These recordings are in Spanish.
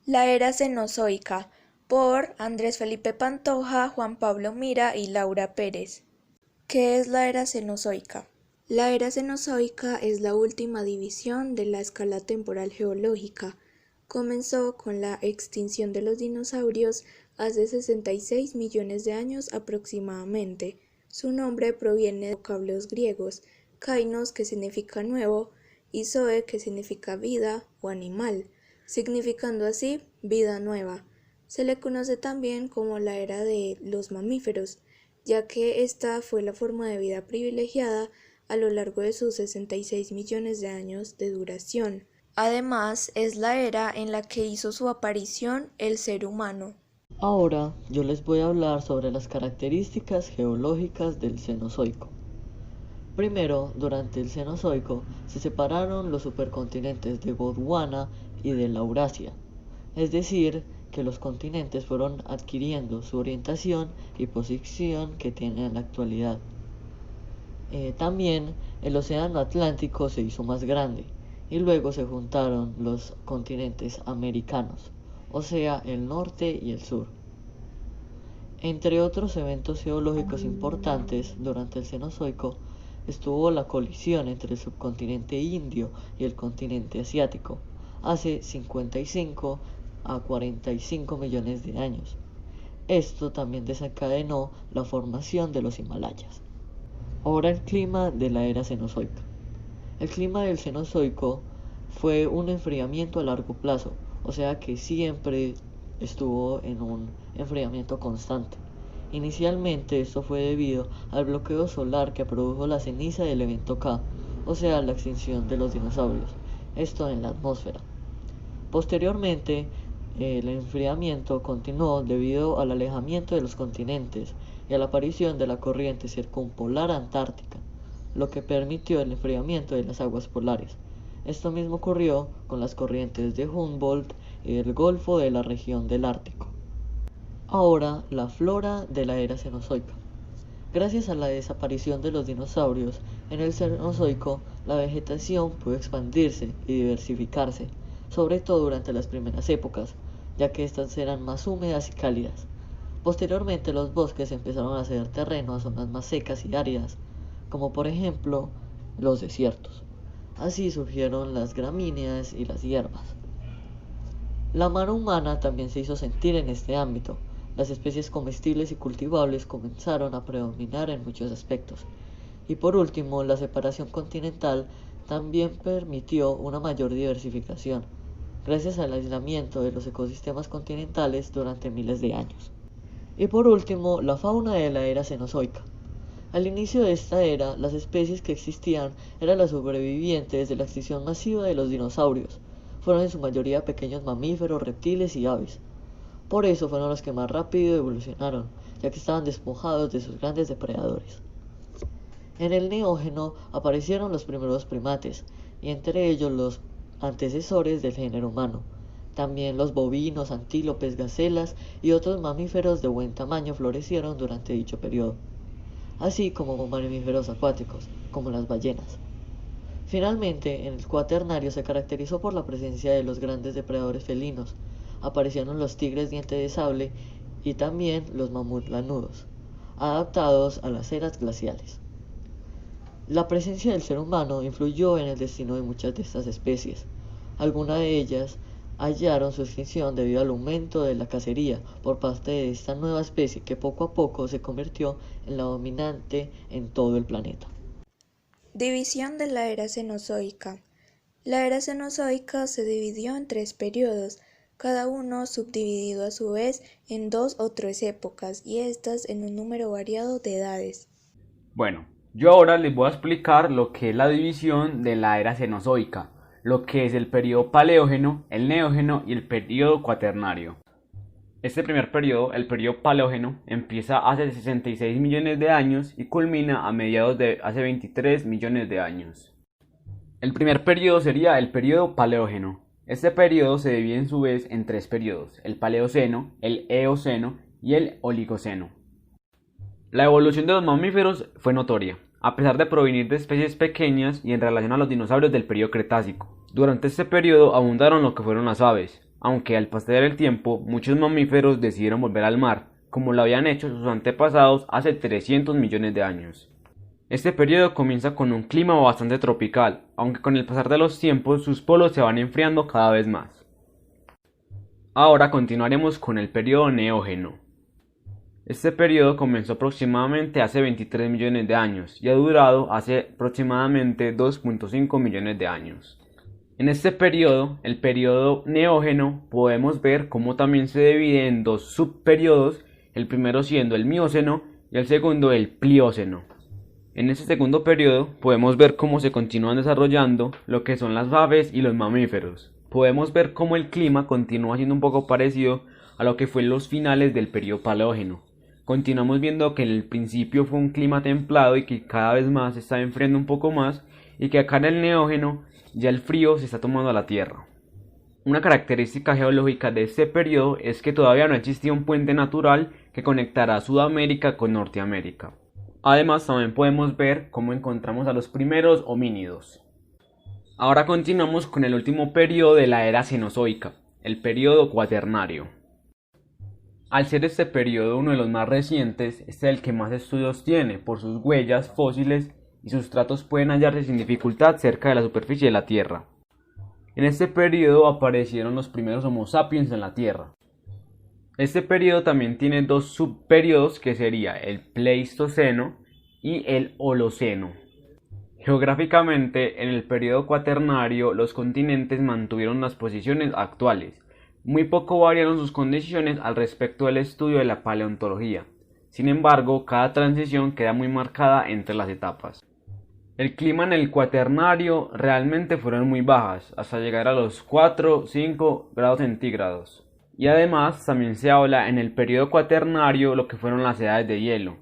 La era cenozoica, por Andrés Felipe Pantoja, Juan Pablo Mira y Laura Pérez. ¿Qué es la era cenozoica? La era cenozoica es la última división de la escala temporal geológica. Comenzó con la extinción de los dinosaurios hace 66 millones de años aproximadamente. Su nombre proviene de vocablos griegos, kainos, que significa nuevo, y zoe, que significa vida o animal, significando así vida nueva. Se le conoce también como la era de los mamíferos, ya que esta fue la forma de vida privilegiada a lo largo de sus 66 millones de años de duración. Además, es la era en la que hizo su aparición el ser humano. Ahora yo les voy a hablar sobre las características geológicas del Cenozoico. Primero, durante el Cenozoico se separaron los supercontinentes de Gondwana y de Laurasia, es decir, que los continentes fueron adquiriendo su orientación y posición que tienen en la actualidad. También el océano Atlántico se hizo más grande y luego se juntaron los continentes americanos, o sea, el norte y el sur. Entre otros eventos geológicos importantes durante el Cenozoico estuvo la colisión entre el subcontinente indio y el continente asiático, hace 55 a 45 millones de años. Esto también desencadenó la formación de los Himalayas. Ahora el clima de la era cenozoica. El clima del Cenozoico fue un enfriamiento a largo plazo, o sea que siempre estuvo en un enfriamiento constante. Inicialmente esto fue debido al bloqueo solar que produjo la ceniza del evento K, o sea la extinción de los dinosaurios, esto en la atmósfera. Posteriormente, el enfriamiento continuó debido al alejamiento de los continentes y a la aparición de la corriente circumpolar antártica, lo que permitió el enfriamiento de las aguas polares. Esto mismo ocurrió con las corrientes de Humboldt y el Golfo de la región del Ártico. Ahora, la flora de la era cenozoica. Gracias a la desaparición de los dinosaurios, en el Cenozoico la vegetación pudo expandirse y diversificarse, sobre todo durante las primeras épocas, ya que estas eran más húmedas y cálidas. Posteriormente los bosques empezaron a ceder terreno a zonas más secas y áridas, como por ejemplo los desiertos. Así surgieron las gramíneas y las hierbas. La mano humana también se hizo sentir en este ámbito. Las especies comestibles y cultivables comenzaron a predominar en muchos aspectos. Y por último, la separación continental también permitió una mayor diversificación, gracias al aislamiento de los ecosistemas continentales durante miles de años. Y por último, la fauna de la era cenozoica. Al inicio de esta era, las especies que existían eran las sobrevivientes de la extinción masiva de los dinosaurios. Fueron en su mayoría pequeños mamíferos, reptiles y aves. Por eso fueron los que más rápido evolucionaron, ya que estaban despojados de sus grandes depredadores. En el Neógeno aparecieron los primeros primates, y entre ellos los antecesores del género humano. También los bovinos, antílopes, gacelas y otros mamíferos de buen tamaño florecieron durante dicho periodo, así como mamíferos acuáticos, como las ballenas. Finalmente, en el Cuaternario se caracterizó por la presencia de los grandes depredadores felinos. Aparecieron los tigres diente de sable y también los mamuts lanudos, adaptados a las eras glaciales. La presencia del ser humano influyó en el destino de muchas de estas especies. Algunas de ellas hallaron su extinción debido al aumento de la cacería por parte de esta nueva especie que poco a poco se convirtió en la dominante en todo el planeta. División de la era cenozoica. La era cenozoica se dividió en tres periodos, cada uno subdividido a su vez en dos o tres épocas y estas en un número variado de edades. Bueno, yo ahora les voy a explicar lo que es la división de la era cenozoica, lo que es el periodo paleógeno, el neógeno y el periodo cuaternario. Este primer periodo, el periodo paleógeno, empieza hace 66 millones de años y culmina a mediados de hace 23 millones de años. El primer periodo sería el periodo paleógeno. Este periodo se divide en su vez en tres periodos, el Paleoceno, el Eoceno y el Oligoceno. La evolución de los mamíferos fue notoria, a pesar de provenir de especies pequeñas y en relación a los dinosaurios del periodo Cretácico. Durante este periodo abundaron lo que fueron las aves, aunque al pasar el tiempo muchos mamíferos decidieron volver al mar, como lo habían hecho sus antepasados hace 300 millones de años. Este periodo comienza con un clima bastante tropical, aunque con el pasar de los tiempos sus polos se van enfriando cada vez más. Ahora continuaremos con el periodo neógeno. Este periodo comenzó aproximadamente hace 23 millones de años y ha durado hace aproximadamente 2.5 millones de años. En este periodo, el periodo neógeno, podemos ver cómo también se divide en dos subperiodos, el primero siendo el Mioceno y el segundo el Plioceno. En este segundo periodo podemos ver cómo se continúan desarrollando lo que son las aves y los mamíferos. Podemos ver cómo el clima continúa siendo un poco parecido a lo que fue en los finales del periodo Paleógeno. Continuamos viendo que en el principio fue un clima templado y que cada vez más se está enfriando un poco más, y que acá en el Neógeno ya el frío se está tomando a la Tierra. Una característica geológica de este periodo es que todavía no existía un puente natural que conectará Sudamérica con Norteamérica. Además, también podemos ver cómo encontramos a los primeros homínidos. Ahora continuamos con el último periodo de la era Cenozoica, el periodo Cuaternario. Al ser este periodo uno de los más recientes, este es el que más estudios tiene por sus huellas fósiles y sustratos pueden hallarse sin dificultad cerca de la superficie de la Tierra. En este periodo aparecieron los primeros Homo sapiens en la Tierra. Este periodo también tiene dos subperiodos que sería el Pleistoceno y el Holoceno. Geográficamente, en el periodo Cuaternario los continentes mantuvieron las posiciones actuales. Muy poco variaron sus condiciones al respecto del estudio de la paleontología. Sin embargo, cada transición queda muy marcada entre las etapas. El clima en el Cuaternario realmente fueron muy bajas, hasta llegar a los 4-5 grados centígrados. Y además también se habla en el periodo Cuaternario lo que fueron las edades de hielo.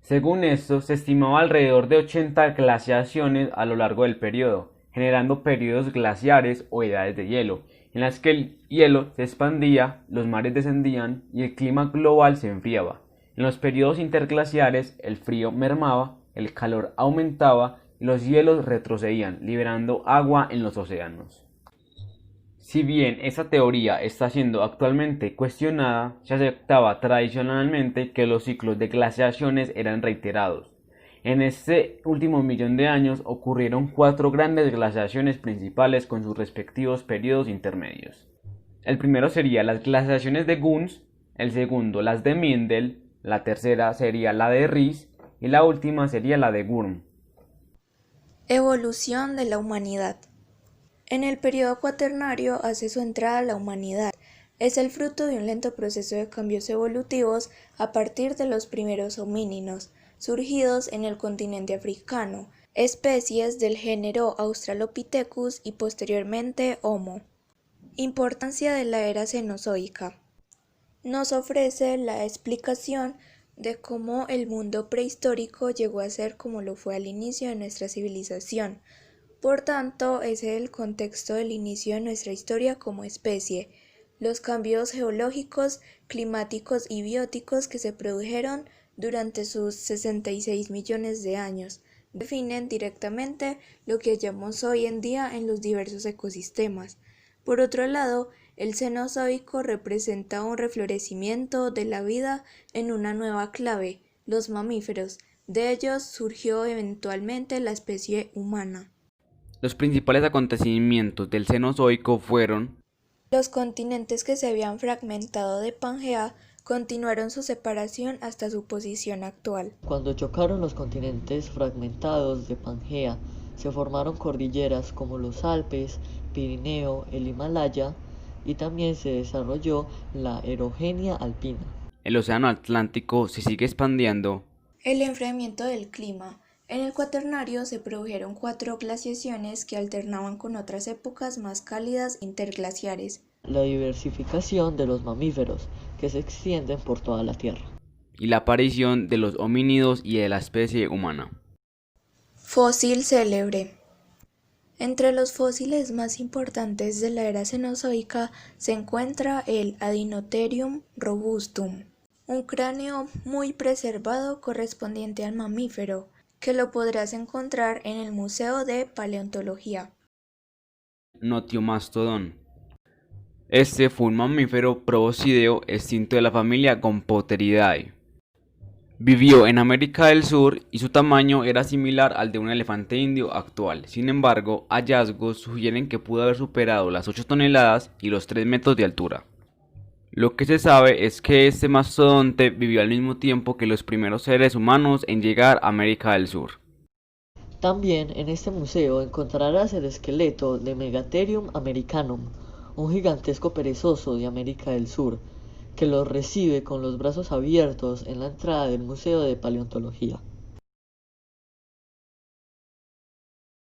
Según esto, se estimaba alrededor de 80 glaciaciones a lo largo del periodo, generando periodos glaciares o edades de hielo, en las que el hielo se expandía, los mares descendían y el clima global se enfriaba. En los periodos interglaciares el frío mermaba, el calor aumentaba y los hielos retrocedían, liberando agua en los océanos. Si bien esta teoría está siendo actualmente cuestionada, se aceptaba tradicionalmente que los ciclos de glaciaciones eran reiterados. En este último millón de años ocurrieron 4 grandes glaciaciones principales con sus respectivos periodos intermedios. El primero sería las glaciaciones de Gunz, el segundo las de Mindel, la tercera sería la de Riss y la última sería la de Gurm. Evolución de la humanidad. En el periodo cuaternario hace su entrada la humanidad. Es el fruto de un lento proceso de cambios evolutivos a partir de los primeros homínidos, surgidos en el continente africano, especies del género Australopithecus y posteriormente Homo. Importancia de la era Cenozoica. Nos ofrece la explicación de cómo el mundo prehistórico llegó a ser como lo fue al inicio de nuestra civilización. Por tanto, ese es el contexto del inicio de nuestra historia como especie, los cambios geológicos, climáticos y bióticos que se produjeron durante sus 66 millones de años, definen directamente lo que hallamos hoy en día en los diversos ecosistemas. Por otro lado, el Cenozoico representa un reflorecimiento de la vida en una nueva clave, los mamíferos. De ellos surgió eventualmente la especie humana. Los principales acontecimientos del Cenozoico fueron: los continentes que se habían fragmentado de Pangea continuaron su separación hasta su posición actual. Cuando chocaron los continentes fragmentados de Pangea, se formaron cordilleras como los Alpes, Pirineo, el Himalaya, y también se desarrolló la erogenia alpina. el océano Atlántico se sigue expandiendo. El enfriamiento del clima. En el Cuaternario se produjeron 4 glaciaciones que alternaban con otras épocas más cálidas interglaciares. La diversificación de los mamíferos, que se extienden por toda la Tierra. Y la aparición de los homínidos y de la especie humana. Fósil célebre. Entre los fósiles más importantes de la era Cenozoica se encuentra el Adinotherium robustum, un cráneo muy preservado correspondiente al mamífero, que lo podrás encontrar en el Museo de Paleontología. Notiomastodon. Este fue un mamífero proboscideo extinto de la familia Gompoteridae. Vivió en América del Sur y su tamaño era similar al de un elefante indio actual. Sin embargo, hallazgos sugieren que pudo haber superado las 8 toneladas y los 3 metros de altura. Lo que se sabe es que este mastodonte vivió al mismo tiempo que los primeros seres humanos en llegar a América del Sur. También en este museo encontrarás el esqueleto de Megatherium americanum, un gigantesco perezoso de América del Sur, que los recibe con los brazos abiertos en la entrada del Museo de Paleontología.